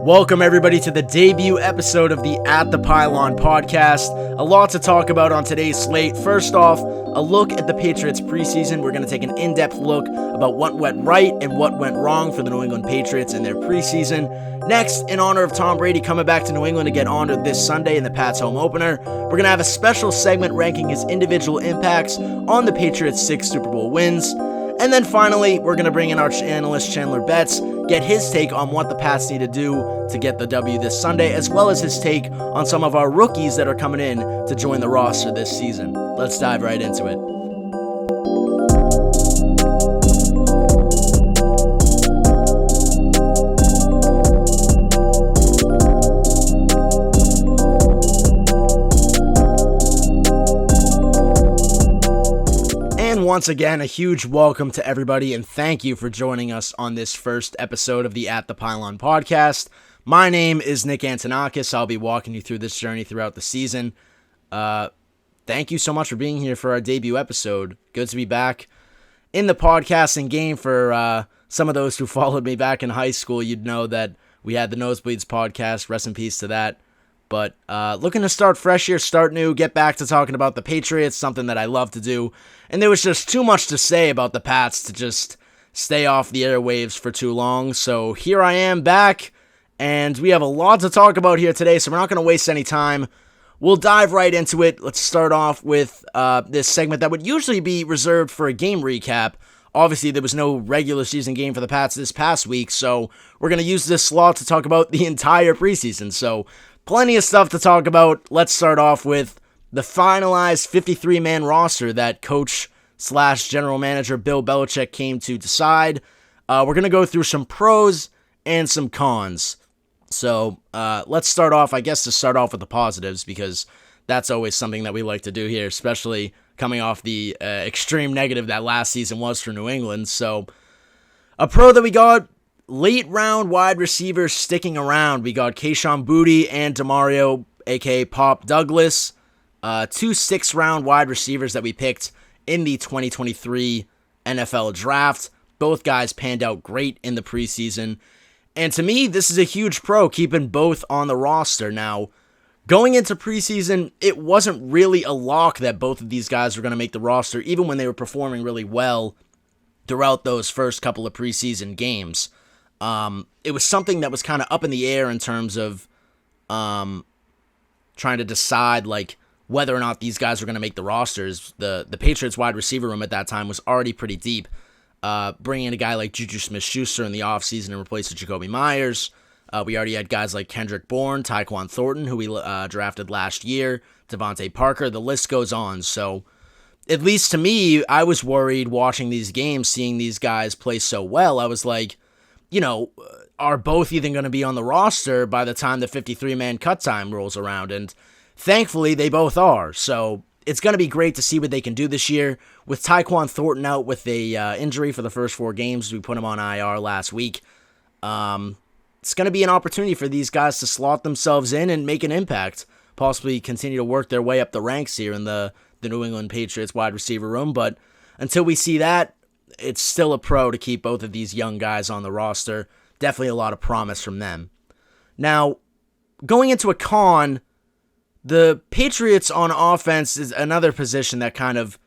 Welcome everybody to the debut episode of the At the Pylon podcast. A lot to talk about on today's slate. First off, a look at the Patriots preseason. We're going to take an in-depth look about what went right and what went wrong for the New England Patriots in their preseason. Next, in honor of Tom Brady coming back to New England to get honored this Sunday in the Pats home opener, we're going to have a special segment ranking his individual impacts on the Patriots' 6 Super Bowl wins. And then finally, we're going to bring in our analyst Chandler Betts, get his take on what the Pats need to do to get the W this Sunday, as well as his take on some of our rookies that are coming in to join the roster this season. Let's dive right into it. Once again, a huge welcome to everybody, and thank you for joining us on this first episode of the At the Pylon podcast. My name is Nick Antonakas. I'll be walking you through this journey throughout the season. Thank you so much for being here for our debut episode. Good to be back in the podcasting game. For some of those who followed me back in high school, you'd know that we had the Nosebleeds podcast. Rest in peace to that. But looking to start fresh here, start new, get back to talking about the Patriots, something that I love to do. And there was just too much to say about the Pats to just stay off the airwaves for too long. So here I am back, and we have a lot to talk about here today, so we're not going to waste any time. We'll dive right into it. Let's start off with this segment that would usually be reserved for a game recap. Obviously, there was no regular season game for the Pats this past week, so we're going to use this slot to talk about the entire preseason. So plenty of stuff to talk about. Let's start off with the finalized 53-man roster that coach/general manager Bill Belichick came to decide. We're going to go through some pros and some cons. So let's start off, I guess, to start off with the positives, because that's always something that we like to do here, especially coming off the extreme negative that last season was for New England. So a pro that we got: late round wide receivers sticking around. We got Kayshon Boutte and DeMario, aka Pop Douglas, 2 6th-round wide receivers that we picked in the 2023 NFL draft. Both guys panned out great in the preseason. And to me, this is a huge pro, keeping both on the roster. Now, going into preseason, it wasn't really a lock that both of these guys were going to make the roster, even when they were performing really well throughout those first couple of preseason games. It was something that was kind of up in the air in terms of trying to decide whether or not these guys were going to make the rosters. The Patriots wide receiver room at that time was already pretty deep. Bringing in a guy like Juju Smith-Schuster in the offseason in replace of Jacoby Myers. We already had guys like Kendrick Bourne, Tyquan Thornton, who we drafted last year, Devontae Parker. The list goes on. So at least to me, I was worried watching these games, seeing these guys play so well. I was like, are both even going to be on the roster by the time the 53-man cut time rolls around? And thankfully, they both are. So it's going to be great to see what they can do this year. With Tyquan Thornton out with a injury for the first 4 games, we put him on IR last week. It's going to be an opportunity for these guys to slot themselves in and make an impact, possibly continue to work their way up the ranks here in the New England Patriots wide receiver room. But until we see that, it's still a pro to keep both of these young guys on the roster. Definitely a lot of promise from them. Now, going into a con, the Patriots on offense is another position that kind of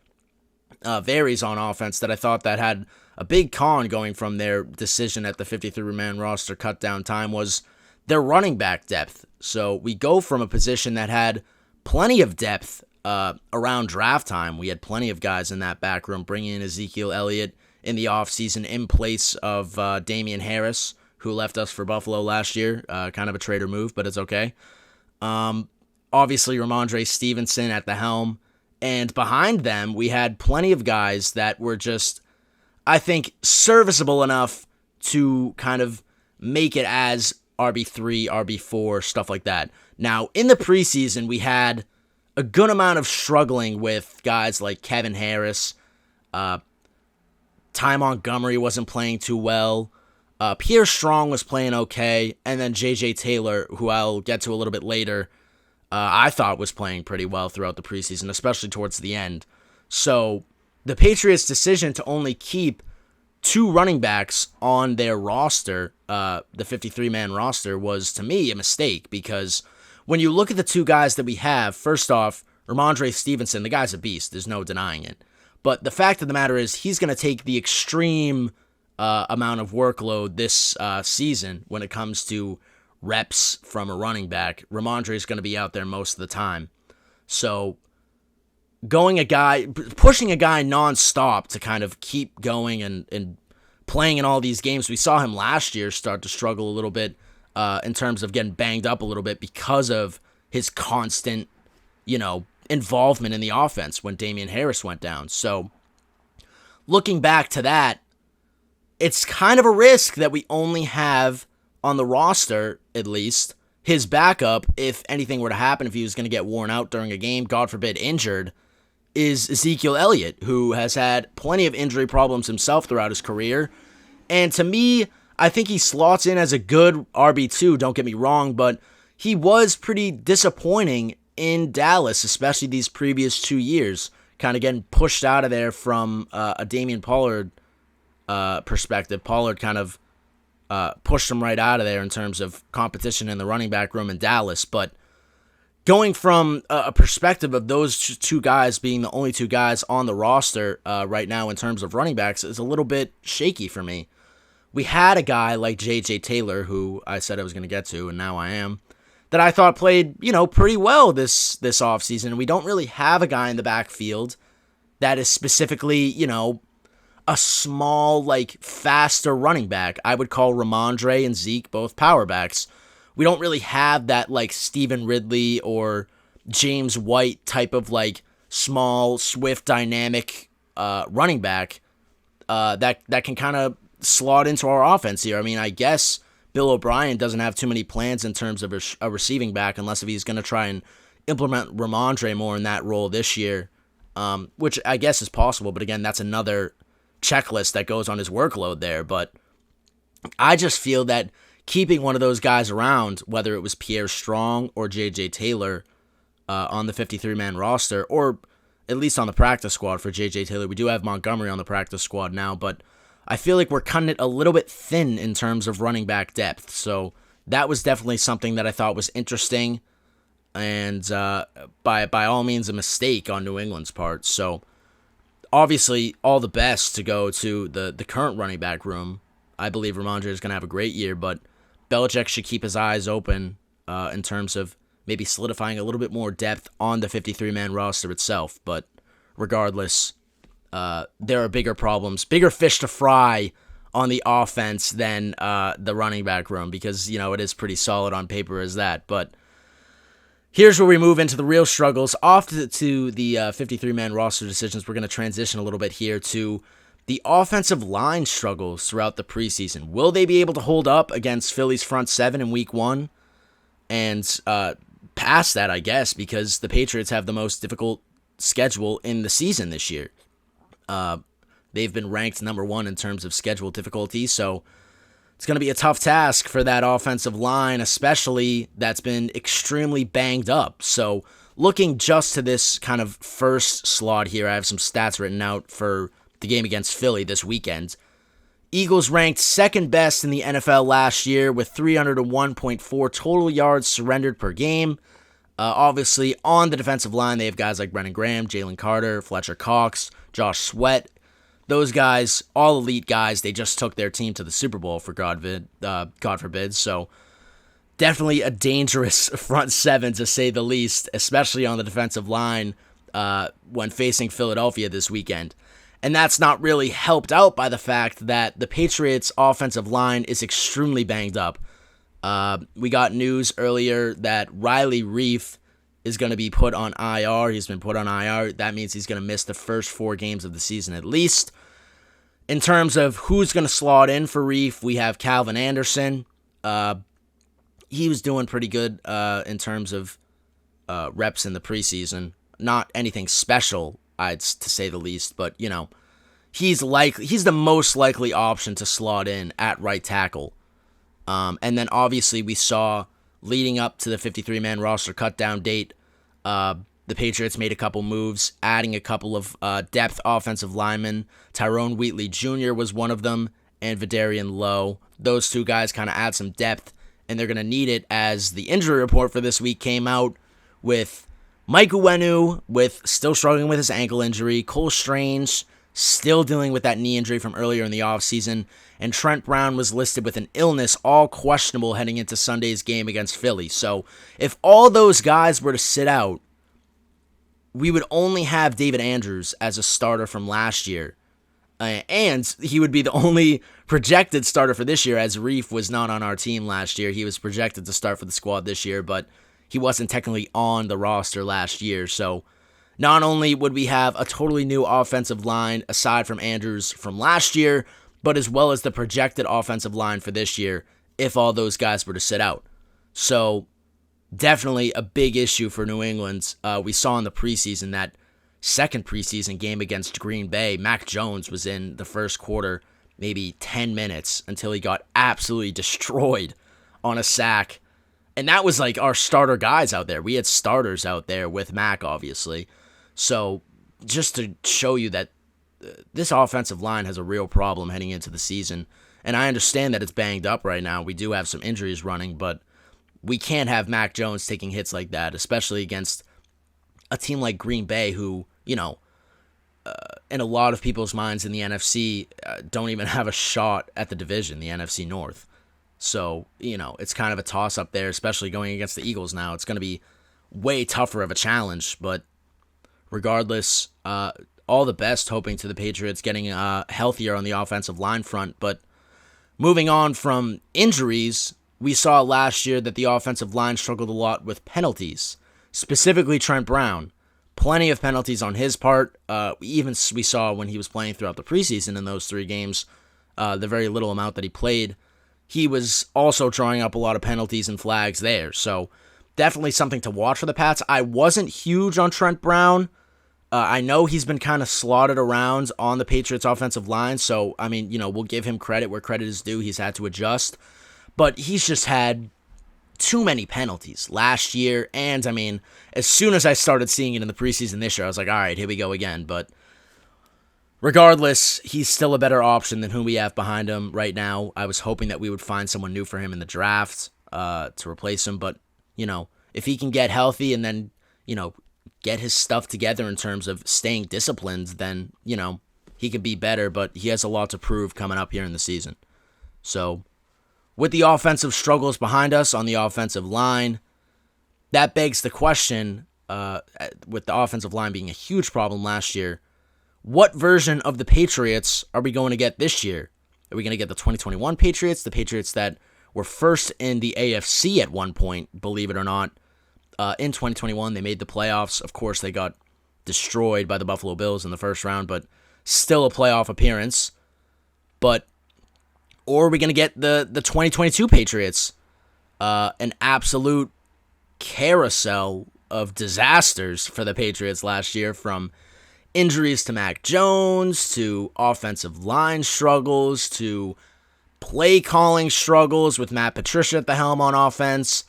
varies on offense that I thought that had a big con going from their decision at the 53-man roster cut down time was their running back depth. So we go from a position that had plenty of depth around draft time. We had plenty of guys in that back room, bringing in Ezekiel Elliott in the offseason in place of Damian Harris, who left us for Buffalo last year. Kind of a traitor move, but it's okay. Obviously, Ramondre Stevenson at the helm. And behind them, we had plenty of guys that were just, I think, serviceable enough to kind of make it as RB3, RB4, stuff like that. Now, in the preseason, we had a good amount of struggling with guys like Kevin Harris. Ty Montgomery wasn't playing too well. Pierre Strong was playing okay. And then J.J. Taylor, who I'll get to a little bit later, I thought was playing pretty well throughout the preseason, especially towards the end. So the Patriots' decision to only keep 2 running backs on their roster the 53-man roster was, to me, a mistake, because when you look at the two guys that we have, first off, Ramondre Stevenson, the guy's a beast. There's no denying it. But the fact of the matter is he's going to take the extreme amount of workload this season when it comes to reps from a running back. Ramondre is going to be out there most of the time. So pushing a guy nonstop to kind of keep going and playing in all these games. We saw him last year start to struggle a little bit in terms of getting banged up a little bit because of his constant, involvement in the offense when Damian Harris went down. So looking back to that, it's kind of a risk that we only have on the roster, at least, his backup, if anything were to happen, if he was going to get worn out during a game, God forbid injured, is Ezekiel Elliott, who has had plenty of injury problems himself throughout his career. And to me, I think he slots in as a good RB2, don't get me wrong, but he was pretty disappointing in Dallas, especially these previous 2 years, kind of getting pushed out of there from a Damian Pollard perspective. Pollard kind of pushed him right out of there in terms of competition in the running back room in Dallas. But going from a perspective of those two guys being the only two guys on the roster right now in terms of running backs is a little bit shaky for me. We had a guy like J.J. Taylor, who I said I was going to get to, and now I am, that I thought played, pretty well this offseason. We don't really have a guy in the backfield that is specifically, a small, faster running back. I would call Ramondre and Zeke both power backs. We don't really have that, Stephen Ridley or James White type of, small, swift, dynamic running back that can kind of slot into our offense here. I mean, I guess Bill O'Brien doesn't have too many plans in terms of a receiving back unless if he's going to try and implement Ramondre more in that role this year, which I guess is possible. But again, that's another checklist that goes on his workload there. But I just feel that keeping one of those guys around, whether it was Pierre Strong or J.J. Taylor on the 53-man roster, or at least on the practice squad for J.J. Taylor. We do have Montgomery on the practice squad now, but I feel like we're cutting it a little bit thin in terms of running back depth. So that was definitely something that I thought was interesting and by all means a mistake on New England's part. So obviously all the best to go to the current running back room. I believe Ramondre is going to have a great year, but Belichick should keep his eyes open in terms of maybe solidifying a little bit more depth on the 53-man roster itself. But regardless, there are bigger problems, bigger fish to fry on the offense than the running back room because, it is pretty solid on paper as that. But here's where we move into the real struggles. Off to the 53-man roster decisions, we're going to transition a little bit here to the offensive line struggles throughout the preseason. Will they be able to hold up against Philly's front seven in week one? And past that, I guess, because the Patriots have the most difficult schedule in the season this year. They've been ranked number one in terms of schedule difficulty, so it's going to be a tough task for that offensive line, especially that's been extremely banged up. So looking just to this kind of first slot here, I have some stats written out for the game against Philly this weekend. Eagles ranked second best in the NFL last year with 301.4 total yards surrendered per game. Obviously, on the defensive line, they have guys like Brennan Graham, Jalen Carter, Fletcher Cox, Josh Sweat. Those guys, all elite guys, they just took their team to the Super Bowl, for God forbid. So definitely a dangerous front seven, to say the least, especially on the defensive line when facing Philadelphia this weekend. And that's not really helped out by the fact that the Patriots' offensive line is extremely banged up. We got news earlier that Riley Reiff is going to be put on IR. He's been put on IR. That means he's going to miss the first 4 games of the season at least. In terms of who's going to slot in for Reiff, we have Calvin Anderson. He was doing pretty good in terms of reps in the preseason. Not anything special, to say the least, but he's the most likely option to slot in at right tackle. And then obviously we saw leading up to the 53-man roster cutdown date, the Patriots made a couple moves, adding a couple of depth offensive linemen. Tyrone Wheatley Jr. was one of them, and Vidarian Lowe. Those two guys kind of add some depth, and they're going to need it as the injury report for this week came out with Mike Uwenu still struggling with his ankle injury, Cole Strange still dealing with that knee injury from earlier in the offseason, and Trent Brown was listed with an illness, all questionable heading into Sunday's game against Philly. So if all those guys were to sit out, we would only have David Andrews as a starter from last year. And he would be the only projected starter for this year, as Reef was not on our team last year. He was projected to start for the squad this year, but he wasn't technically on the roster last year. So not only would we have a totally new offensive line aside from Andrews from last year, but as well as the projected offensive line for this year if all those guys were to sit out. So definitely a big issue for New England. We saw in the preseason, that second preseason game against Green Bay, Mac Jones was in the first quarter maybe 10 minutes until he got absolutely destroyed on a sack. And that was like our starter guys out there. We had starters out there with Mac, obviously. So just to show you that this offensive line has a real problem heading into the season. And I understand that it's banged up right now. We do have some injuries running, but we can't have Mac Jones taking hits like that, especially against a team like Green Bay who, in a lot of people's minds in the NFC, don't even have a shot at the division, the NFC North. So, it's kind of a toss-up there, especially going against the Eagles now. It's going to be way tougher of a challenge, but regardless, all the best hoping to the Patriots getting healthier on the offensive line front. But moving on from injuries, we saw last year that the offensive line struggled a lot with penalties, specifically Trent Brown. Plenty of penalties on his part. We saw when he was playing throughout the preseason in those 3 games, the very little amount that he played, he was also drawing up a lot of penalties and flags there. So definitely something to watch for the Pats. I wasn't huge on Trent Brown. I know he's been kind of slotted around on the Patriots offensive line. So, we'll give him credit where credit is due. He's had to adjust. But he's just had too many penalties last year. And, as soon as I started seeing it in the preseason this year, I was like, all right, here we go again. But regardless, he's still a better option than who we have behind him right now. I was hoping that we would find someone new for him in the draft to replace him. But, if he can get healthy and then, get his stuff together in terms of staying disciplined, then, he could be better. But he has a lot to prove coming up here in the season. So with the offensive struggles behind us on the offensive line, that begs the question, with the offensive line being a huge problem last year, what version of the Patriots are we going to get this year? Are we going to get the 2021 Patriots, the Patriots that were first in the AFC at one point, believe it or not? In 2021, they made the playoffs. Of course, they got destroyed by the Buffalo Bills in the first round, but still a playoff appearance. Or are we going to get the 2022 Patriots? An absolute carousel of disasters for the Patriots last year, from injuries to Mac Jones, to offensive line struggles, to play calling struggles with Matt Patricia at the helm on offense.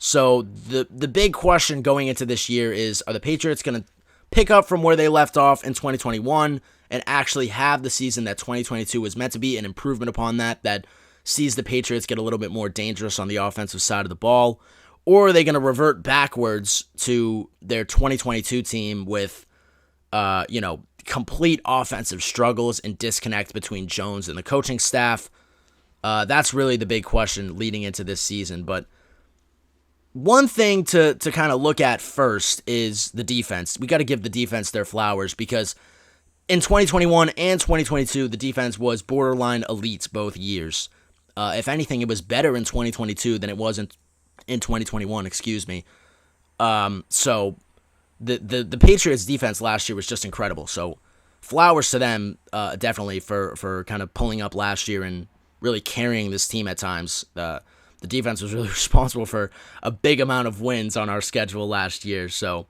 So the big question going into this year is, are the Patriots going to pick up from where they left off in 2021 and actually have the season that 2022 was meant to be, an improvement upon that sees the Patriots get a little bit more dangerous on the offensive side of the ball? Or are they going to revert backwards to their 2022 team with, complete offensive struggles and disconnect between Jones and the coaching staff? That's really the big question leading into this season. But one thing to kind of look at first is the defense. We got to give the defense their flowers, because in 2021 and 2022, the defense was borderline elites both years. If anything, it was better in 2022 than it was in 2021, excuse me. So the Patriots defense last year was just incredible. So flowers to them, definitely for kind of pulling up last year and really carrying this team at times. The defense was really responsible for a big amount of wins on our schedule last year. So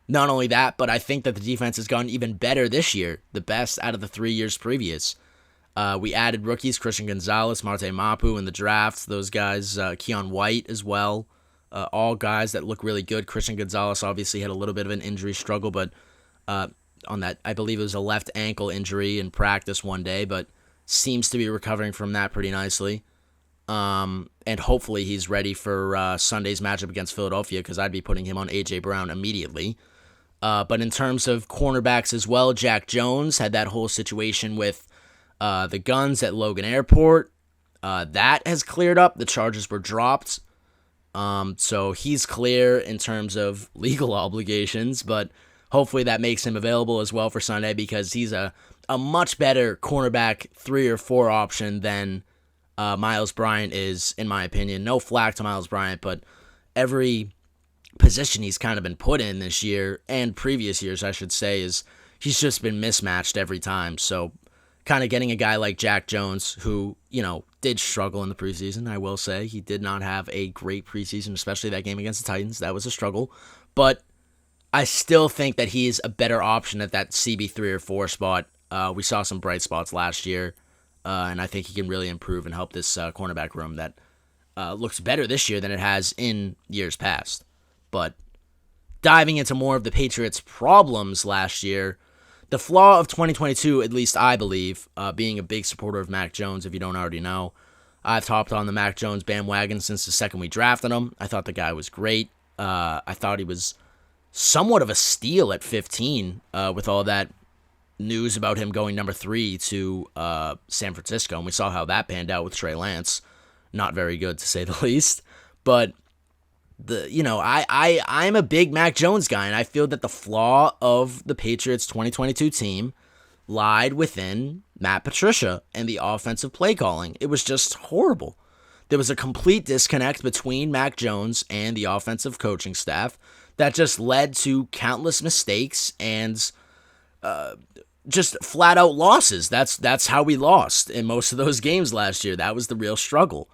not only that, but I think that the defense has gotten even better this year, the best out of the 3 years previous. We added rookies, Christian Gonzalez, Marte Mapu in the draft. Those guys, Keon White as well. All guys that look really good. Christian Gonzalez obviously had a little bit of an injury struggle, but on that, I believe it was a left ankle injury in practice one day, but seems to be recovering from that pretty nicely. And hopefully he's ready for Sunday's matchup against Philadelphia, because I'd be putting him on A.J. Brown immediately. But in terms of cornerbacks as well, Jack Jones had that whole situation with the guns at Logan Airport. That has cleared up. The charges were dropped. So he's clear in terms of legal obligations, but hopefully that makes him available as well for Sunday, because he's a much better cornerback 3 or 4 option than Miles Bryant is, in my opinion. No flack to Miles Bryant, but every position he's kind of been put in this year, and previous years, I should say, is he's just been mismatched every time. So kind of getting a guy like Jack Jones, who, did struggle in the preseason, I will say. He did not have a great preseason, especially that game against the Titans. That was a struggle. But I still think that he's a better option at that CB3 or 4 spot. We saw some bright spots last year, and I think he can really improve and help this cornerback room that looks better this year than it has in years past. But diving into more of the Patriots' problems last year, the flaw of 2022, at least I believe, being a big supporter of Mac Jones, if you don't already know, I've hopped on the Mac Jones bandwagon since the second we drafted him. I thought the guy was great. I thought he was somewhat of a steal at 15 with all that news about him going number 3 to San Francisco, and we saw how that panned out with Trey Lance. Not very good, to say the least. But I'm a big Mac Jones guy, and I feel that the flaw of the Patriots 2022 team lied within Matt Patricia and the offensive play calling. It was just horrible. There was a complete disconnect between Mac Jones and the offensive coaching staff that just led to countless mistakes and just flat out losses. That's how we lost in most of those games last year. That was the real struggle.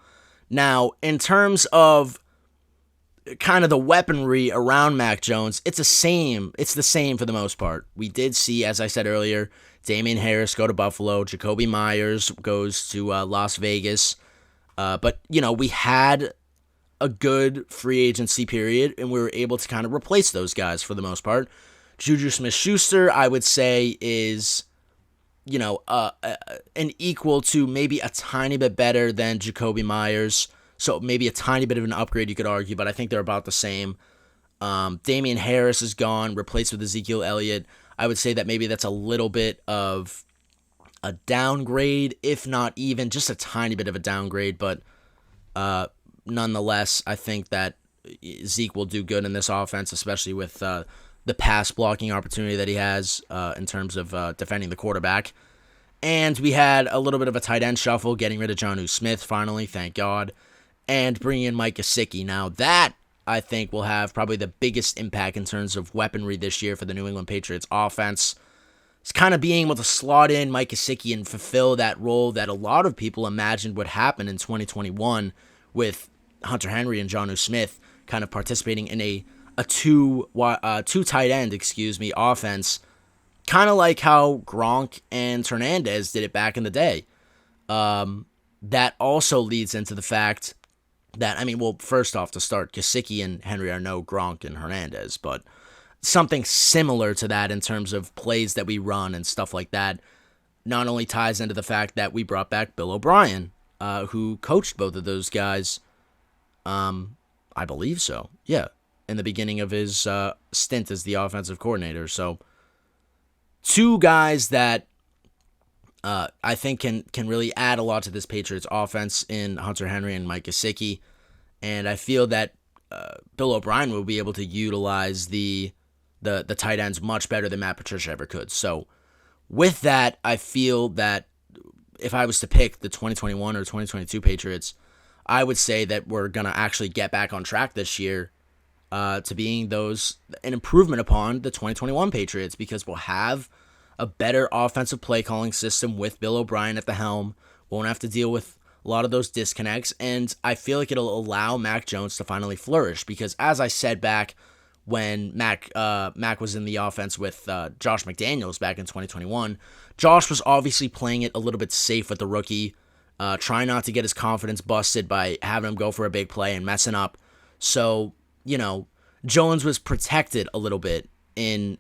Now, in terms of kind of the weaponry around Mac Jones, it's the same for the most part. We did see, as I said earlier, Damian Harris go to Buffalo, Jacoby Myers goes to Las Vegas, but we had a good free agency period, and we were able to kind of replace those guys for the most part. Juju Smith-Schuster, I would say, is an equal to maybe a tiny bit better than Jacoby Myers. So maybe a tiny bit of an upgrade, you could argue, but I think they're about the same. Damian Harris is gone, replaced with Ezekiel Elliott. I would say that maybe that's a little bit of a downgrade, if not even just a tiny bit of a downgrade. But nonetheless, I think that Zeke will do good in this offense, especially with the pass blocking opportunity that he has in terms of defending the quarterback. And we had a little bit of a tight end shuffle, getting rid of Jonnu Smith finally, thank God, and bringing in Mike Gesicki. Now that, I think, will have probably the biggest impact in terms of weaponry this year for the New England Patriots offense. It's kind of being able to slot in Mike Gesicki and fulfill that role that a lot of people imagined would happen in 2021 with Hunter Henry and Jonnu Smith kind of participating in a two tight end, offense, kind of like how Gronk and Hernandez did it back in the day. That also leads into the fact that, first off, to start, Gesicki and Henry are no Gronk and Hernandez, but something similar to that in terms of plays that we run and stuff like that not only ties into the fact that we brought back Bill O'Brien, who coached both of those guys, I believe so, yeah, in the beginning of his stint as the offensive coordinator. So two guys that I think can really add a lot to this Patriots offense in Hunter Henry and Mike Gesicki. And I feel that Bill O'Brien will be able to utilize the tight ends much better than Matt Patricia ever could. So with that, I feel that if I was to pick the 2021 or 2022 Patriots, I would say that we're going to actually get back on track this year to being an improvement upon the 2021 Patriots, because we'll have a better offensive play calling system with Bill O'Brien at the helm. Won't have to deal with a lot of those disconnects, and I feel like it'll allow Mac Jones to finally flourish, because as I said back when Mac was in the offense with Josh McDaniels back in 2021, Josh was obviously playing it a little bit safe with the rookie, trying not to get his confidence busted by having him go for a big play and messing up. So, Jones was protected a little bit in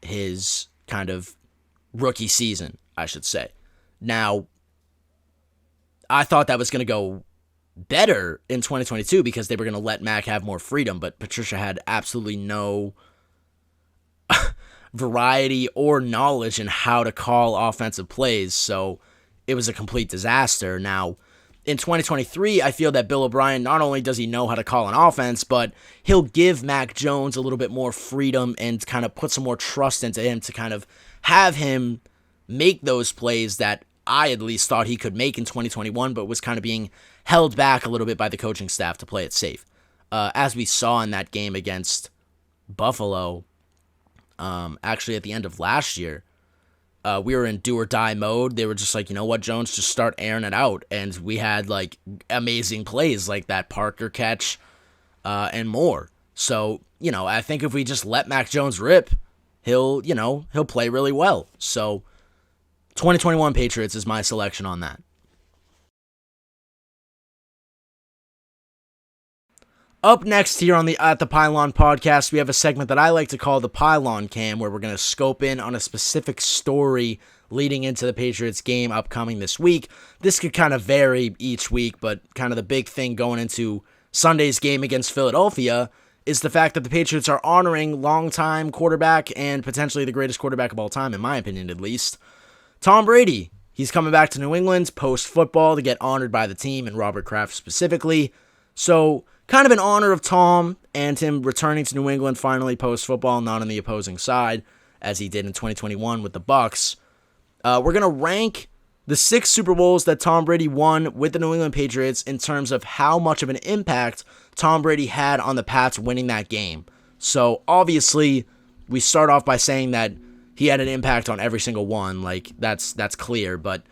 his kind of rookie season, I should say. Now, I thought that was going to go better in 2022 because they were going to let Mac have more freedom, but Patricia had absolutely no variety or knowledge in how to call offensive plays, so it was a complete disaster. Now, in 2023, I feel that Bill O'Brien, not only does he know how to call an offense, but he'll give Mac Jones a little bit more freedom and kind of put some more trust into him to kind of have him make those plays that I at least thought he could make in 2021, but was kind of being held back a little bit by the coaching staff to play it safe. As we saw in that game against Buffalo, actually at the end of last year, we were in do or die mode. They were just like, you know what, Jones, just start airing it out. And we had like amazing plays like that Parker catch and more. So, I think if we just let Mac Jones rip, he'll play really well. So 2021 Patriots is my selection on that. Up next here on the At the Pylon podcast, we have a segment that I like to call the Pylon Cam, where we're going to scope in on a specific story leading into the Patriots game upcoming this week. This could kind of vary each week, but kind of the big thing going into Sunday's game against Philadelphia is the fact that the Patriots are honoring longtime quarterback and potentially the greatest quarterback of all time, in my opinion at least, Tom Brady. He's coming back to New England post-football to get honored by the team and Robert Kraft specifically. So, kind of in honor of Tom and him returning to New England finally post-football, not on the opposing side, as he did in 2021 with the Bucs. We're going to rank the 6 Super Bowls that Tom Brady won with the New England Patriots in terms of how much of an impact Tom Brady had on the Pats winning that game. So, obviously, we start off by saying that he had an impact on every single one. Like, that's clear. But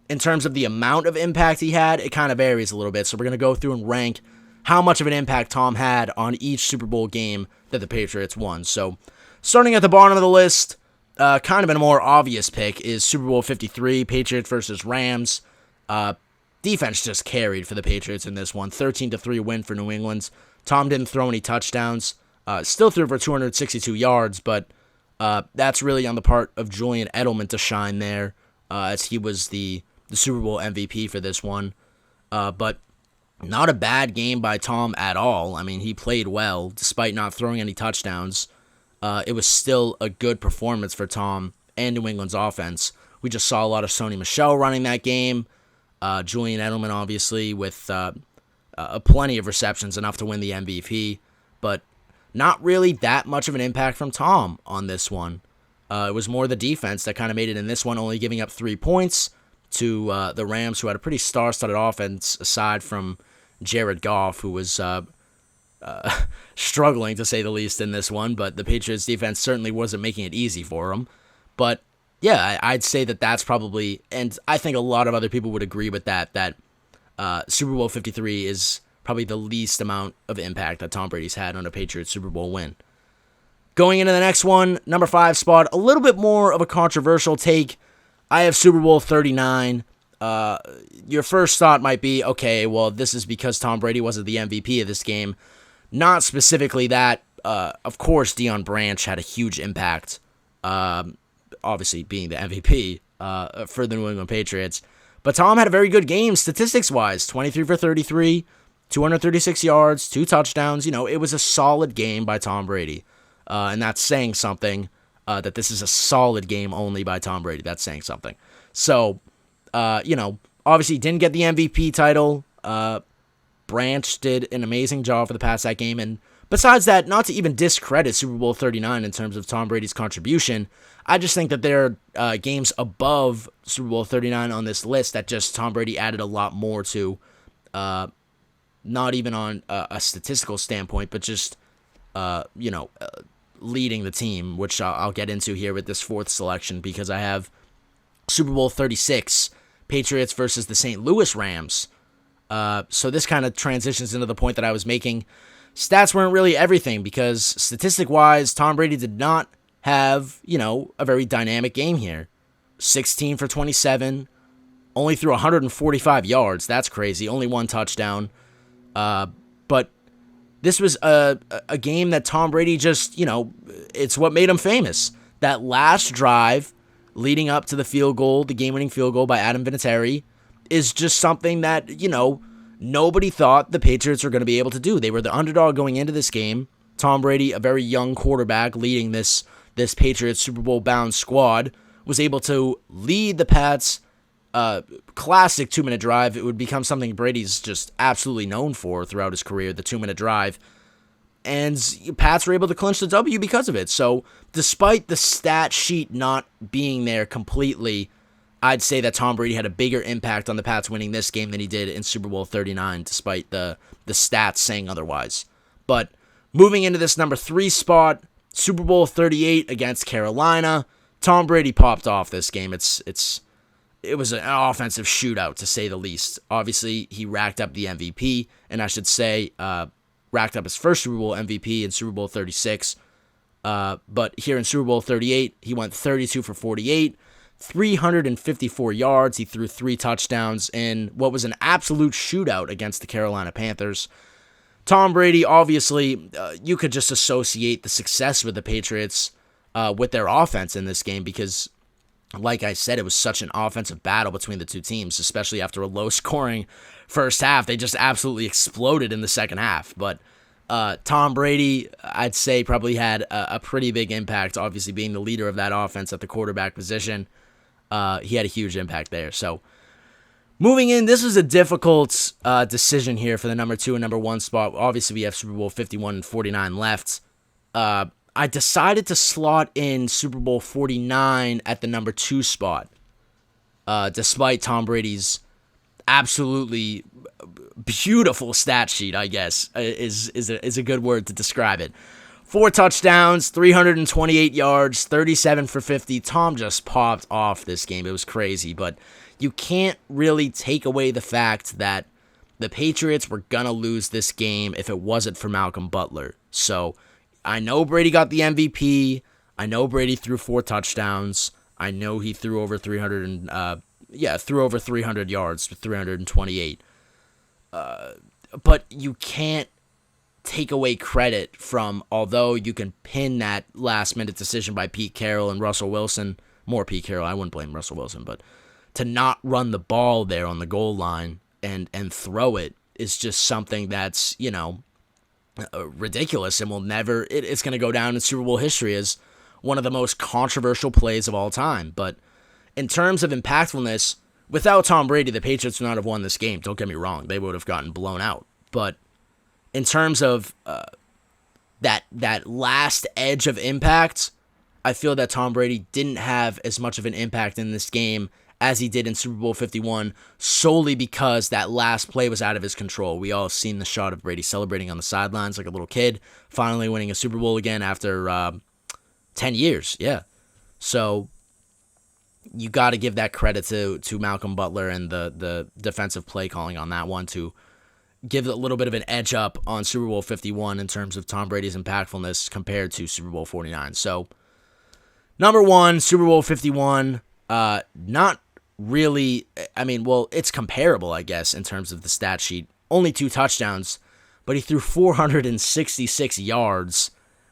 in terms of the amount of impact he had, it kind of varies a little bit. So we're going to go through and rank how much of an impact Tom had on each Super Bowl game that the Patriots won. So starting at the bottom of the list, kind of a more obvious pick is Super Bowl 53, Patriots versus Rams. Defense just carried for the Patriots in this one. 13-3 win for New England. Tom didn't throw any touchdowns. Still threw for 262 yards, but that's really on the part of Julian Edelman to shine there, as he was the Super Bowl MVP for this one. But not a bad game by Tom at all. I mean, he played well, despite not throwing any touchdowns. It was still a good performance for Tom and New England's offense. We just saw a lot of Sony Michel running that game. Julian Edelman, obviously, with plenty of receptions, enough to win the MVP. But not really that much of an impact from Tom on this one. It was more the defense that kind of made it in this one, only giving up 3 points to the Rams, who had a pretty star-studded offense, aside from Jared Goff, who was struggling, to say the least, in this one. But the Patriots' defense certainly wasn't making it easy for him. But, yeah, I'd say that that's probably, and I think a lot of other people would agree with that Super Bowl 53 is probably the least amount of impact that Tom Brady's had on a Patriots Super Bowl win. Going into the next one, number 5 spot, a little bit more of a controversial take. I have Super Bowl 39. Your first thought might be, okay, well, this is because Tom Brady wasn't the MVP of this game. Not specifically that. Of course, Deion Branch had a huge impact, obviously being the MVP for the New England Patriots. But Tom had a very good game statistics-wise, 23 for 33, 236 yards, 2 touchdowns. It was a solid game by Tom Brady. And that's saying something, that this is a solid game only by Tom Brady. That's saying something. So, obviously didn't get the MVP title. Branch did an amazing job for the Pats that game. And besides that, not to even discredit Super Bowl 39 in terms of Tom Brady's contribution, I just think that there are games above Super Bowl 39 on this list that just Tom Brady added a lot more to. Not even on a statistical standpoint, but just, leading the team, which I'll get into here with this 4th selection, because I have Super Bowl 36, Patriots versus the St. Louis Rams. So this kind of transitions into the point that I was making. Stats weren't really everything, because statistic-wise, Tom Brady did not have, a very dynamic game here. 16 for 27, only threw 145 yards. That's crazy. Only 1 touchdown. But this was a game that Tom Brady just, it's what made him famous. That last drive leading up to the field goal, the game-winning field goal by Adam Vinatieri, is just something that, nobody thought the Patriots were going to be able to do. They were the underdog going into this game. Tom Brady, a very young quarterback leading this Patriots Super Bowl bound squad, was able to lead the Pats. Classic 2-minute drive. It would become something Brady's just absolutely known for throughout his career, the 2-minute drive. And Pats were able to clinch the W because of it. So despite the stat sheet not being there completely, I'd say that Tom Brady had a bigger impact on the Pats winning this game than he did in Super Bowl 39, despite the stats saying otherwise. But moving into this number 3 spot, Super Bowl 38 against Carolina, Tom Brady popped off this game. It was an offensive shootout, to say the least. Obviously, he racked up the MVP, and I should say, racked up his first Super Bowl MVP in Super Bowl 36. But here in Super Bowl 38, he went 32 for 48, 354 yards. He threw 3 touchdowns in what was an absolute shootout against the Carolina Panthers. Tom Brady, obviously, you could just associate the success with the Patriots with their offense in this game because, like I said, it was such an offensive battle between the two teams, especially after a low-scoring first half. They just absolutely exploded in the second half. But Tom Brady, I'd say, probably had a pretty big impact, obviously being the leader of that offense at the quarterback position. He had a huge impact there. So moving in, this is a difficult decision here for the number 2 and number 1 spot. Obviously, we have Super Bowl 51 and 49 left. I decided to slot in Super Bowl 49 at the number 2 spot, despite Tom Brady's absolutely beautiful stat sheet, I guess, is a good word to describe it. 4 touchdowns, 328 yards, 37 for 50. Tom just popped off this game. It was crazy, but you can't really take away the fact that the Patriots were going to lose this game if it wasn't for Malcolm Butler. So I know Brady got the MVP. I know Brady threw 4 touchdowns. I know he threw over 300 yards, 328. But you can't take away credit from, although you can pin that last-minute decision by Pete Carroll and Russell Wilson, more Pete Carroll, I wouldn't blame Russell Wilson, but to not run the ball there on the goal line and throw it is just something that's, ridiculous and will never, it's going to go down in Super Bowl history as one of the most controversial plays of all time. But in terms of impactfulness, without Tom Brady, the Patriots would not have won this game. Don't get me wrong. They would have gotten blown out. But in terms of that last edge of impact, I feel that Tom Brady didn't have as much of an impact in this game as he did in Super Bowl 51, solely because that last play was out of his control. We all seen the shot of Brady celebrating on the sidelines like a little kid, finally winning a Super Bowl again after 10 years. Yeah. So you got to give that credit to Malcolm Butler and the defensive play calling on that one to give a little bit of an edge up on Super Bowl 51 in terms of Tom Brady's impactfulness compared to Super Bowl 49. So, number 1, Super Bowl 51, not really, it's comparable, I guess, in terms of the stat sheet. Only 2 touchdowns, but he threw 466 yards,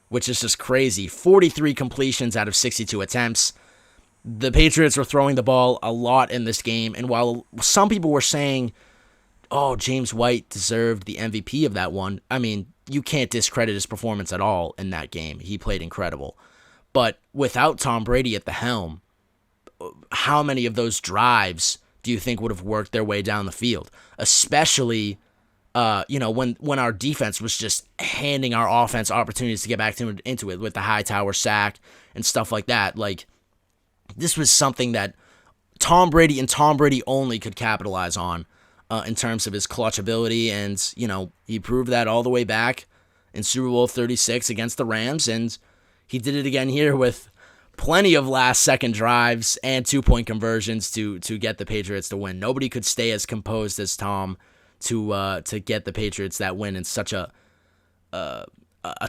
which is just crazy. 43 completions out of 62 attempts. The Patriots were throwing the ball a lot in this game, and while some people were saying, oh, James White deserved the MVP of that one, you can't discredit his performance at all in that game. He played incredible. But without Tom Brady at the helm, how many of those drives do you think would have worked their way down the field? Especially, when our defense was just handing our offense opportunities to get back into it with the Hightower sack and stuff like that. Like, this was something that Tom Brady and Tom Brady only could capitalize on in terms of his clutch ability. And, he proved that all the way back in Super Bowl 36 against the Rams. And he did it again here with plenty of last-second drives and 2-point conversions to get the Patriots to win. Nobody could stay as composed as Tom to get the Patriots that win in such a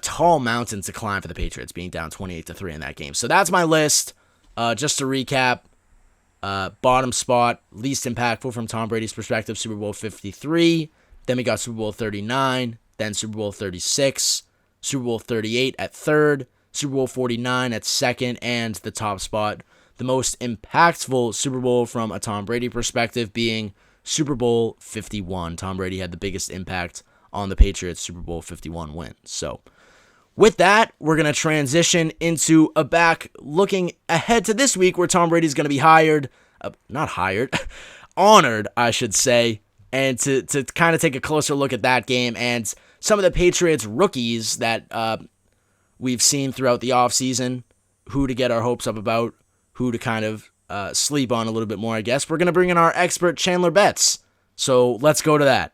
tall mountain to climb for the Patriots, being down 28-3 in that game. So that's my list. Just to recap, bottom spot, least impactful from Tom Brady's perspective, Super Bowl 53. Then we got Super Bowl 39, then Super Bowl 36, Super Bowl 38 at third, Super Bowl 49 at second, and the top spot, the most impactful Super Bowl from a Tom Brady perspective being Super Bowl 51. Tom Brady had the biggest impact on the Patriots Super Bowl 51 win. So with that, we're going to transition into a back looking ahead to this week where Tom Brady's going to be honored, I should say, and to kind of take a closer look at that game and some of the Patriots rookies that we've seen throughout the offseason, who to get our hopes up about, who to kind of sleep on a little bit more, I guess. We're going to bring in our expert, Chandler Betts. So let's go to that.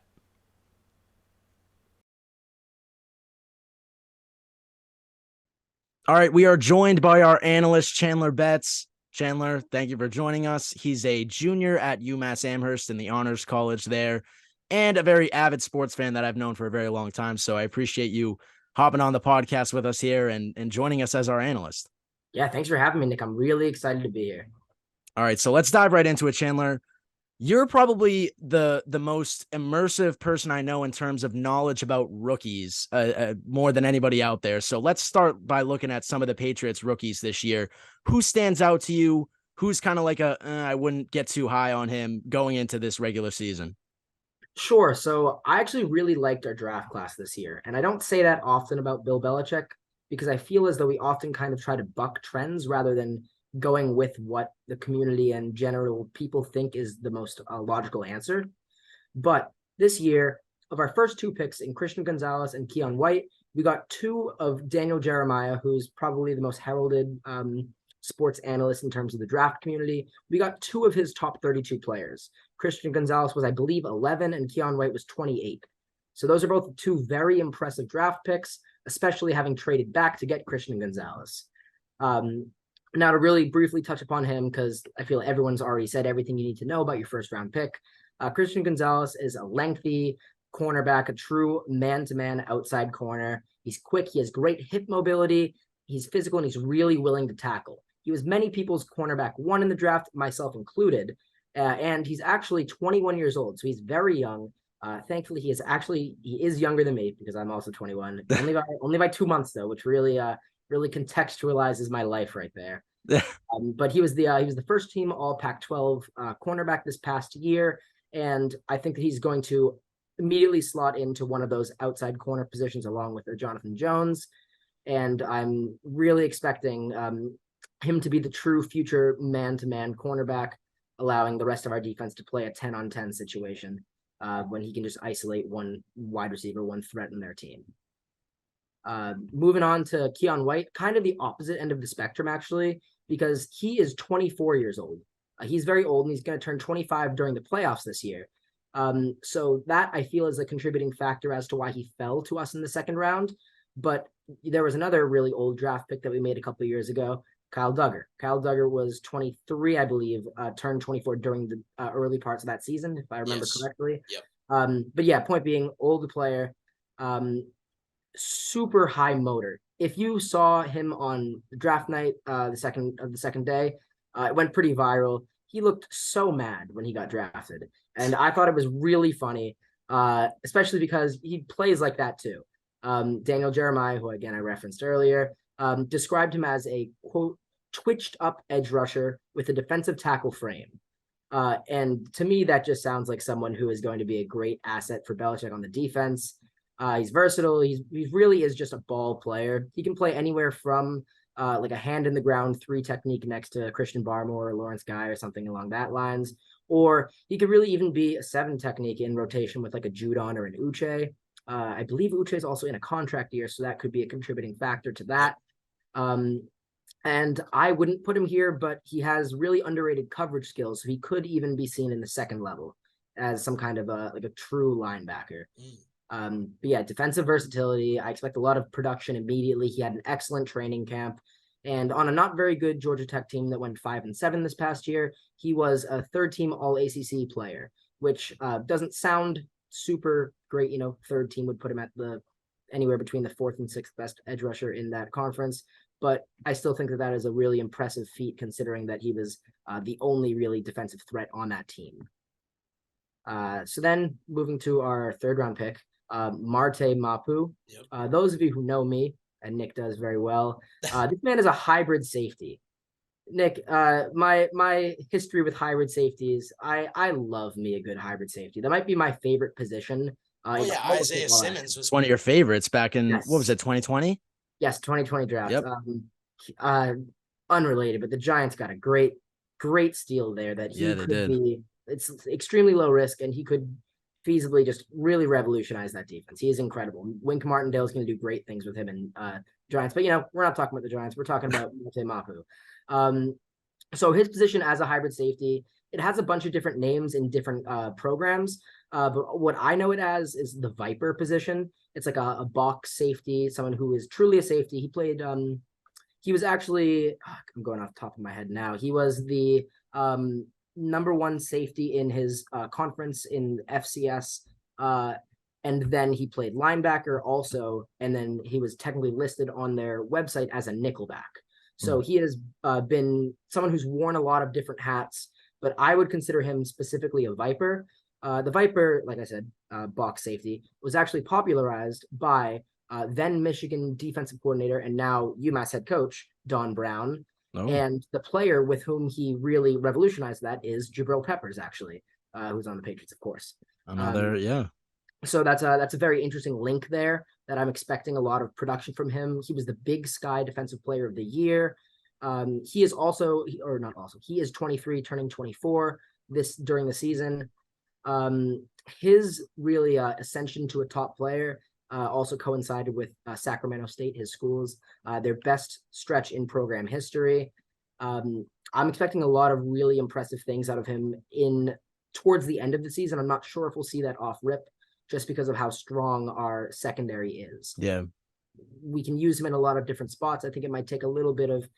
All right, we are joined by our analyst, Chandler Betts. Chandler, thank you for joining us. He's a junior at UMass Amherst in the Honors College there, and a very avid sports fan that I've known for a very long time. So I appreciate you hopping on the podcast with us here and joining us as our analyst. Yeah, thanks for having me, Nick. I'm really excited to be here. All right, so let's dive right into it, Chandler. You're probably the most immersive person I know in terms of knowledge about rookies, more than anybody out there. So let's start by looking at some of the Patriots rookies this year. Who stands out to you? Who's kind of like I wouldn't get too high on him going into this regular season? Sure. So I actually really liked our draft class this year. And I don't say that often about Bill Belichick because I feel as though we often kind of try to buck trends rather than going with what the community and general people think is the most logical answer. But this year, of our first two picks in Christian Gonzalez and Keon White, we got two of Daniel Jeremiah, who's probably the most heralded sports analyst in terms of the draft community. We got two of his top 32 players. Christian Gonzalez was, I believe, 11, and Keon White was 28. So those are both two very impressive draft picks, especially having traded back to get Christian Gonzalez. Now, to really briefly touch upon him, because I feel everyone's already said everything you need to know about your first round pick. Christian Gonzalez is a lengthy cornerback, a true man-to-man outside corner. He's quick. He has great hip mobility. He's physical, and he's really willing to tackle. He was many people's cornerback one in the draft, myself included. And he's actually 21 years old, so he's very young. Thankfully, he is younger than me because I'm also 21. only by 2 months though, which really contextualizes my life right there. But he was the first team All Pac-12 cornerback this past year, and I think that he's going to immediately slot into one of those outside corner positions along with Jonathan Jones. And I'm really expecting him to be the true future man-to-man cornerback, allowing the rest of our defense to play a 10-on-10 situation when he can just isolate one wide receiver, one threat in their team. Moving on to Keon White, kind of the opposite end of the spectrum, actually, because he is 24 years old. He's very old, and he's going to turn 25 during the playoffs this year. So that, I feel, is a contributing factor as to why he fell to us in the second round. But there was another really old draft pick that we made a couple of years ago, Kyle Duggar. Kyle Duggar was 23, I believe, turned 24 during the early parts of that season, if I remember correctly. Yep. But yeah, point being, older player, super high motor. If you saw him on draft night, the second day, it went pretty viral. He looked so mad when he got drafted, and I thought it was really funny, especially because he plays like that too. Daniel Jeremiah, who again I referenced earlier, described him as a, quote, twitched up edge rusher with a defensive tackle frame. And to me, that just sounds like someone who is going to be a great asset for Belichick on the defense. He's versatile. He really is just a ball player. He can play anywhere from like a hand in the ground 3 technique next to Christian Barmore or Lawrence Guy or something along that lines. Or he could really even be a 7 technique in rotation with like a Judon or an Uche. I believe Uche is also in a contract year, so that could be a contributing factor to that. And I wouldn't put him here, but he has really underrated coverage skills, so he could even be seen in the second level as some kind of a true linebacker. But yeah, defensive versatility. I expect a lot of production immediately. He had an excellent training camp, and on a not very good Georgia Tech team that went 5-7 this past year, he was a third-team All-ACC player, which doesn't sound super great. Third team would put him at anywhere between the 4th and 6th best edge rusher in that conference. But I still think that is a really impressive feat, considering that he was the only really defensive threat on that team. So then moving to our third-round pick, Marte Mapu. Yep. Those of you who know me, and Nick does very well, this man is a hybrid safety. Nick, my history with hybrid safeties, I love me a good hybrid safety. That might be my favorite position. Oh In yeah, almost Isaiah all Simmons aspects. was one of your favorites back in what was Yes, it, 2020? yes, 2020 draft. Yep. Uh, Unrelated, but the Giants got a great steal there that he Yeah, they could did. be. It's extremely low risk, and he could feasibly just really revolutionize that defense. He is incredible. Wink Martindale is going to do great things with him and Giants, but we're not talking about the Giants. We're talking about Mate Mapu. Um, so his position as a hybrid safety, it has a bunch of different names in different programs. But what I know it as is the Viper position. It's like a box safety, someone who is truly a safety. He was actually, I'm going off the top of my head now. He was the number one safety in his conference in FCS. And then he played linebacker also. And then he was technically listed on their website as a nickelback. So Mm. he has been someone who's worn a lot of different hats, but I would consider him specifically a Viper. The Viper, like I said, box safety, was actually popularized by then Michigan defensive coordinator and now UMass head coach, Don Brown. Oh, And the player with whom he really revolutionized that is Jabril Peppers, actually, who's on the Patriots, of course. another, yeah. So that's a very interesting link there that I'm expecting a lot of production from him. He was the Big Sky Defensive Player of the Year. He is also, or not also, he is 23, turning 24 this during the season. His really ascension to a top player also coincided with Sacramento State, his schools, their best stretch in program history. I'm expecting a lot of really impressive things out of him in towards the end of the season. I'm not sure if we'll see that off rip just because of how strong our secondary is. Yeah. We can use him in a lot of different spots. I think it might take a little bit of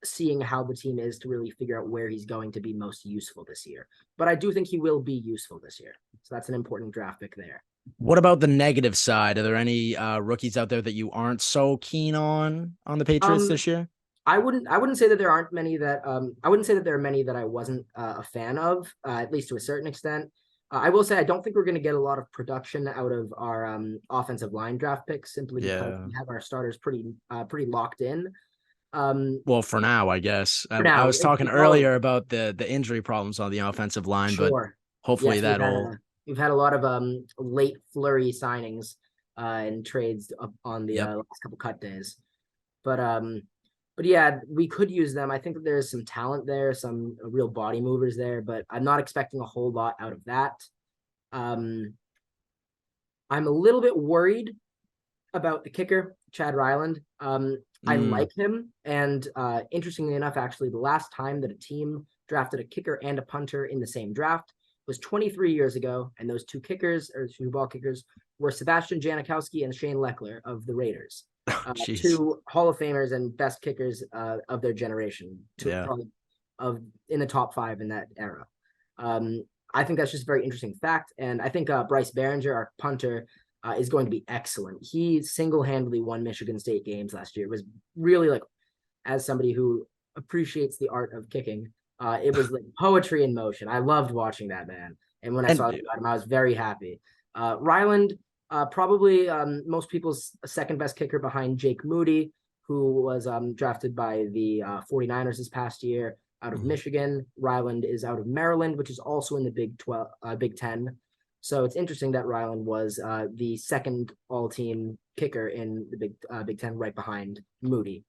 seeing how the team is to really figure out where he's going to be most useful this year. But I do think he will be useful this year. So that's an important draft pick there. What about the negative side? Are there any rookies out there that you aren't so keen on the Patriots Um, this year? I wouldn't say that there aren't many that I wouldn't say that there are many that I wasn't a fan of, at least to a certain extent. I will say I don't think we're going to get a lot of production out of our offensive line draft picks simply because Yeah. we have our starters pretty locked in. Well, for now, I guess. For I now, was talking well, earlier about the injury problems on the offensive line, but sure. hopefully Yes, that'll. we've had a lot of late flurry signings and trades on the Yep. last couple cut days. But but yeah, we could use them. I think that there's some talent there, some real body movers there, but I'm not expecting a whole lot out of that. Um, I'm a little bit worried about the kicker, Chad Ryland. I Mm, like him, and interestingly enough, actually, the last time that a team drafted a kicker and a punter in the same draft was 23 years ago, and those two kickers or two ball kickers were Sebastian Janikowski and Shane Leckler of the Raiders, jeez. two Hall of Famers and best kickers of their generation, to Yeah. probably of in the top five in that era. Um, I think that's just a very interesting fact, and I think Bryce Behringer, our punter, is going to be excellent. He single-handedly won Michigan State games last year. It was really like, as somebody who appreciates the art of kicking, it was like poetry in motion. I loved watching that man, and when I saw And him, I was very happy. Ryland, probably most people's second best kicker behind Jake Moody, who was drafted by the 49ers this past year out of Michigan. Ryland is out of Maryland, which is also in the Big 10. So it's interesting that Ryland was the second all-team kicker in the Big 10, right behind Moody.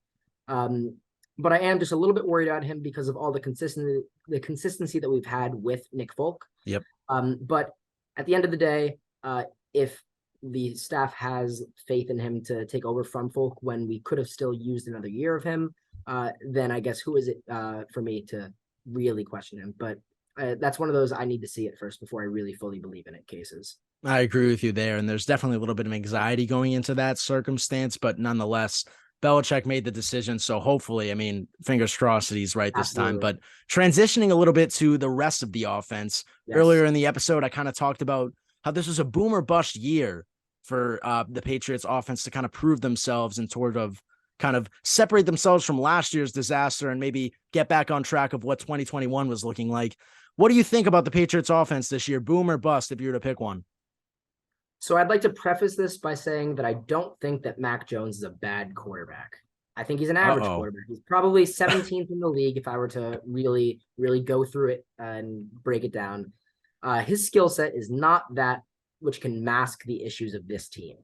But I am just a little bit worried about him because of all the consistency that we've had with Nick Folk. yep. But at the end of the day, if the staff has faith in him to take over from Folk when we could have still used another year of him, then I guess who is it for me to really question him? But that's one of those I need to see it first before I really fully believe in it cases. I agree with you there. And there's definitely a little bit of anxiety going into that circumstance, but nonetheless, Belichick made the decision. So hopefully, I mean, fingers crossed that he's right this time. Absolutely. But transitioning a little bit to the rest of the offense, Yes. earlier in the episode, I kind of talked about how this was a boomer bust year for the Patriots offense to kind of prove themselves and sort of kind of separate themselves from last year's disaster and maybe get back on track of what 2021 was looking like. What do you think about the Patriots offense this year, boom or bust, if you were to pick one? So I'd like to preface this by saying that I don't think that Mac Jones is a bad quarterback. I think he's an average Uh-oh. quarterback. He's probably 17th in the league if I were to really, really go through it and break it down. His skill set is not that which can mask the issues of this team.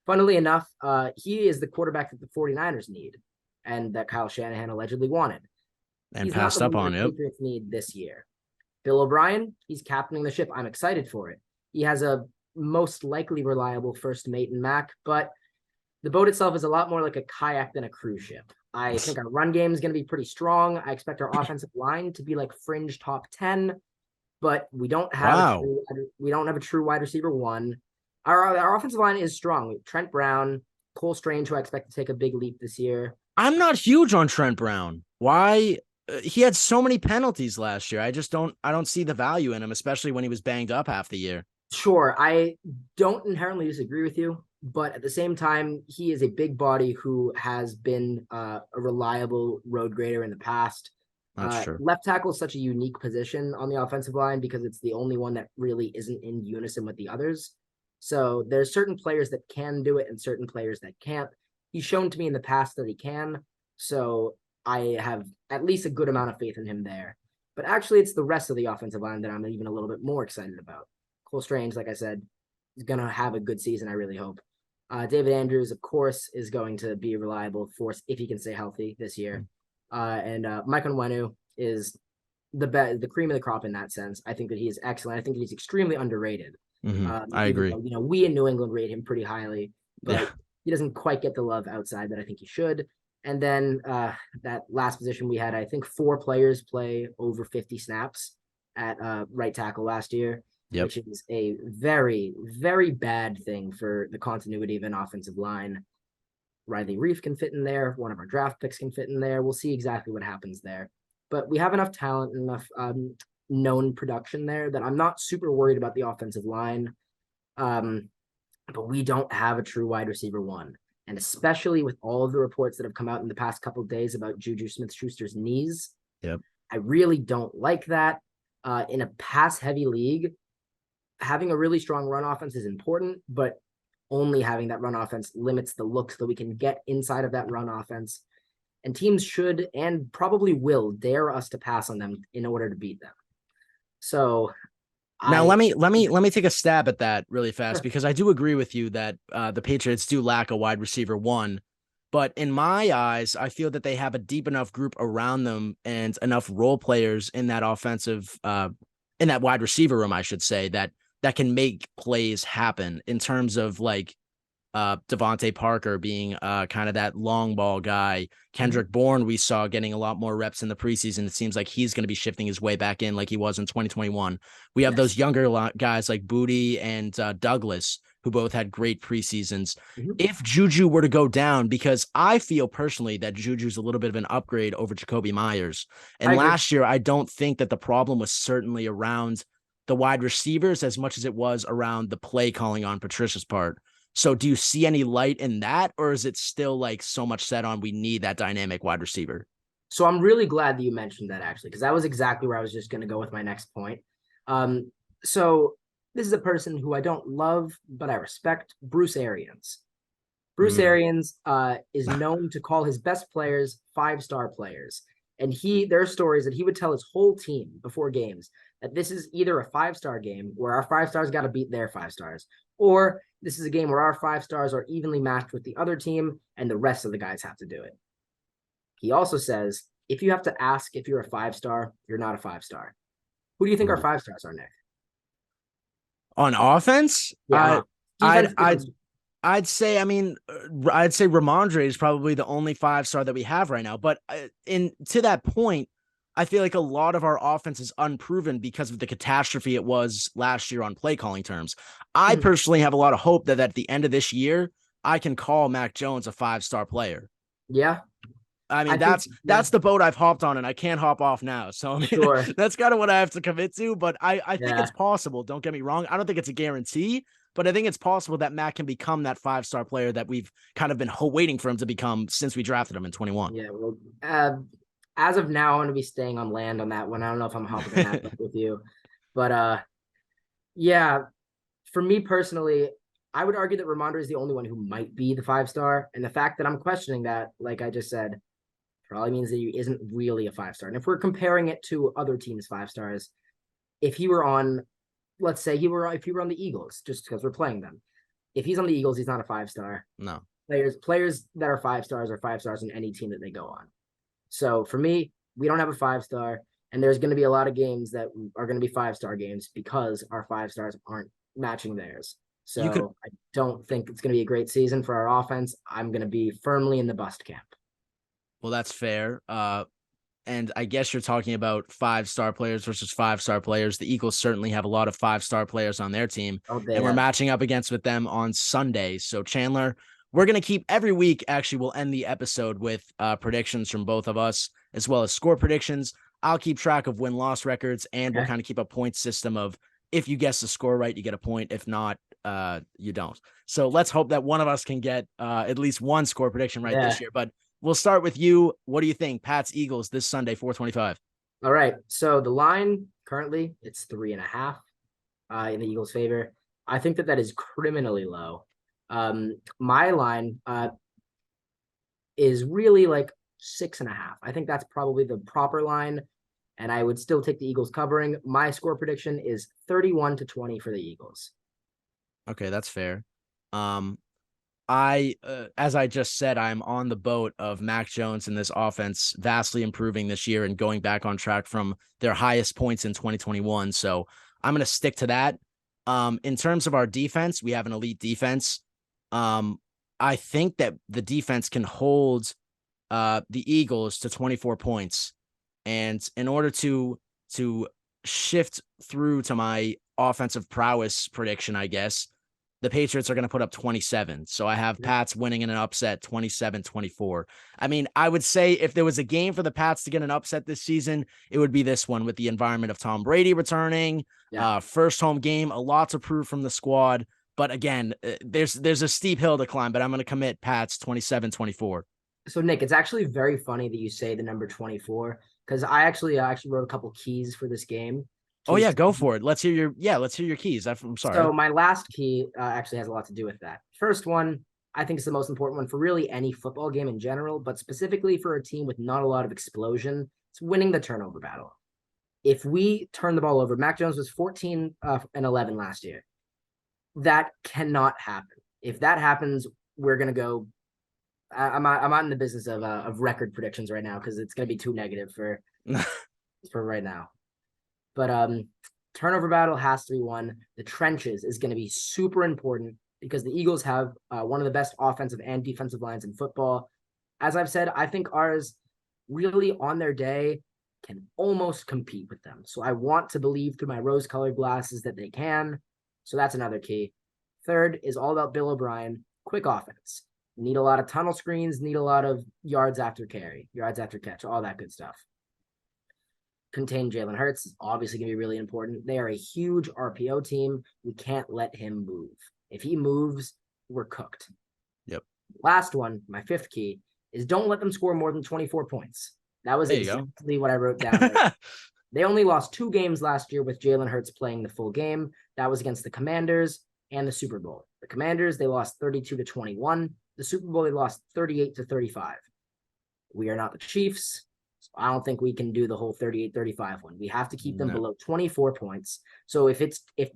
Funnily enough, he is the quarterback that the 49ers need and that Kyle Shanahan allegedly wanted. And He's not passed the up one on, that the yep. Patriots need this year. Bill O'Brien, he's captaining the ship. I'm excited for it. He has a most likely reliable first mate in Mac, but the boat itself is a lot more like a kayak than a cruise ship. I think our run game is going to be pretty strong. I expect our offensive line to be like fringe top 10, but we don't have Wow. a true wide receiver one. Our offensive line is strong. Trent Brown, Cole Strange, who I expect to take a big leap this year. I'm not huge on Trent Brown. Why? He had so many penalties last year. I don't see the value in him, especially when he was banged up half the year. Sure, I don't inherently disagree with you, but at the same time, he is a big body who has been a reliable road grader in the past. That's true. Left tackle is such a unique position on the offensive line because it's the only one that really isn't in unison with the others. So there's certain players that can do it and certain players that can't. He's shown to me in the past that he can. So I have at least a good amount of faith in him there. But actually, it's the rest of the offensive line that I'm even a little bit more excited about. Cole Strange, like I said, is going to have a good season, I really hope. David Andrews, of course, is going to be a reliable force if he can stay healthy this year. And Mike Onwenu is the cream of the crop in that sense. I think that he is excellent. I think that he's extremely underrated. I Even agree. though, we in New England rate him pretty highly, but Yeah. he doesn't quite get the love outside that I think he should. And then that last position we had, I think 4 players play over 50 snaps at right tackle last year, Yep. which is a very, very bad thing for the continuity of an offensive line. Riley Reef can fit in there. One of our draft picks can fit in there. We'll see exactly what happens there. But we have enough talent, enough known production there that I'm not super worried about the offensive line. But we don't have a true wide receiver one. And especially with all of the reports that have come out in the past couple of days about Juju Smith-Schuster's knees, Yep. I really don't like that. In a pass-heavy league, having a really strong run offense is important, but only having that run offense limits the looks that we can get inside of that run offense. And teams should and probably will dare us to pass on them in order to beat them. So Now I let me take a stab at that really fast because I do agree with you that the Patriots do lack a wide receiver one, but in my eyes, I feel that they have a deep enough group around them and enough role players in that in that wide receiver room, I should say, that can make plays happen in terms of like Devontae Parker being kind of that long ball guy. Kendrick Bourne, we saw getting a lot more reps in the preseason. It seems like he's going to be shifting his way back in like he was in 2021. We have those younger guys like Booty and Douglas, who both had great preseasons. If Juju were to go down, because I feel personally that Juju's a little bit of an upgrade over Jacoby Myers. And last year, I don't think that the problem was certainly around the wide receivers as much as it was around the play calling on Patricia's part. So do you see any light in that, or is it still like so much set on we need that dynamic wide receiver? So I'm really glad that you mentioned that actually, because that was exactly where I was just going to go with my next point. So this is a person who I don't love, but I respect, Bruce Arians. Bruce Arians is known to call his best players 5-star players. And there are stories that he would tell his whole team before games that this is either a 5-star game where our 5-stars got to beat their 5-stars, or this is a game where our 5-stars are evenly matched with the other team and the rest of the guys have to do it. He also says, if you have to ask if you're a 5-star, you're not a 5-star. Who do you think our 5-stars are, Nick? On offense? Yeah. I'd say, I mean, I'd say Ramondre is probably the only 5-star that we have right now. But to that point, I feel like a lot of our offense is unproven because of the catastrophe it was last year on play calling terms. I personally have a lot of hope that at the end of this year, I can call Mac Jones a 5-star player. Yeah. I mean, that's the boat I've hopped on, and I can't hop off now. So I mean, that's kind of what I have to commit to. But I think it's possible. Don't get me wrong. I don't think it's a guarantee, but I think it's possible that Matt can become that 5-star player that we've kind of been waiting for him to become since we drafted him in 21. Yeah, well, as of now, I'm going to be staying on land on that one. I don't know if I'm hopping on that with you, but yeah, for me personally, I would argue that Ramondre is the only one who might be the 5-star. And the fact that I'm questioning that, like I just said, probably means that he isn't really a 5-star. And if we're comparing it to other teams' 5-stars, if he were on, let's say if he were on the Eagles, just because we're playing them, if he's on the Eagles, he's not a 5-star. No. Players that are 5-stars are 5-stars in any team that they go on. So for me, we don't have a 5-star, and there's going to be a lot of games that are going to be 5-star games because our 5-stars aren't matching theirs. So I don't think it's going to be a great season for our offense. I'm going to be firmly in the bust camp. Well, that's fair. And I guess you're talking about 5-star players versus 5-star players. The Eagles certainly have a lot of 5-star players on their team, and we're matching up against with them on Sunday. So Chandler, we're going to keep every week. Actually, we'll end the episode with predictions from both of us, as well as score predictions. I'll keep track of win-loss records, and we'll kind of keep a point system of if you guess the score right, you get a point. If not, you don't. So let's hope that one of us can get at least one score prediction right this year. But we'll start with you. What do you think? Pats Eagles this Sunday, 425. All right. So the line currently it's 3.5 in the Eagles' favor. I think that is criminally low. My line is really like 6.5. I think that's probably the proper line, and I would still take the Eagles covering. My score prediction is 31-20 for the Eagles. Okay, that's fair. As I just said, I'm on the boat of Mac Jones and this offense vastly improving this year and going back on track from their highest points in 2021. So I'm going to stick to that. In terms of our defense, we have an elite defense. I think that the defense can hold the Eagles to 24 points. And in order to shift through to my offensive prowess prediction, I guess, the Patriots are going to put up 27. So I have Pats winning in an upset 27-24. I mean, I would say if there was a game for the Pats to get an upset this season, it would be this one with the environment of Tom Brady returning. First home game, a lot to prove from the squad. But again, there's a steep hill to climb, but I'm going to commit Pats 27-24. So Nick, it's actually very funny that you say the number 24 because I actually wrote a couple keys for this game. Oh yeah, go for it. Let's hear your keys. I'm sorry. So my last key actually has a lot to do with that. First one, I think is the most important one for really any football game in general, but specifically for a team with not a lot of explosion. It's winning the turnover battle. If we turn the ball over, Mac Jones was 14 and 11 last year. That cannot happen. If that happens, we're gonna go. I'm not in the business of record predictions right now because it's gonna be too negative for right now. But turnover battle has to be won. The trenches is going to be super important because the Eagles have one of the best offensive and defensive lines in football. As I've said, I think ours really on their day can almost compete with them. So I want to believe through my rose-colored glasses that they can. So that's another key. Third is all about Bill O'Brien, quick offense. Need a lot of tunnel screens, need a lot of yards after carry, yards after catch, all that good stuff. Contain Jalen Hurts is obviously going to be really important. They are a huge RPO team. We can't let him move. If he moves, we're cooked. Yep. Last one, my fifth key, is don't let them score more than 24 points. That was exactly what I wrote down. They only lost 2 games last year with Jalen Hurts playing the full game. That was against the Commanders and the Super Bowl. The Commanders, they lost 32-21. The Super Bowl, they lost 38-35. We are not the Chiefs. So I don't think we can do the whole 38-35 one. We have to keep them below 24 points. So if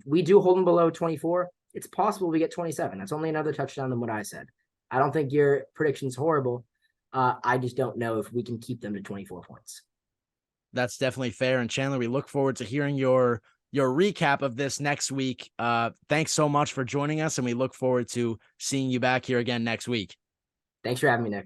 we do hold them below 24, it's possible we get 27. That's only another touchdown than what I said. I don't think your prediction's horrible. I just don't know if we can keep them to 24 points. That's definitely fair. And Chandler, we look forward to hearing your recap of this next week. Thanks so much for joining us, and we look forward to seeing you back here again next week. Thanks for having me, Nick.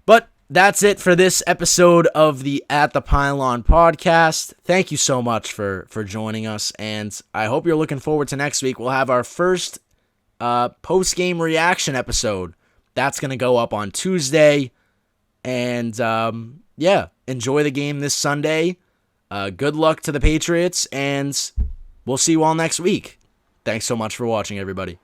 But that's it for this episode of the At the Pylon podcast. Thank you so much for joining us, and I hope you're looking forward to next week. We'll have our first post-game reaction episode. That's going to go up on Tuesday, and enjoy the game this Sunday. Good luck to the Patriots, and we'll see you all next week. Thanks so much for watching, everybody.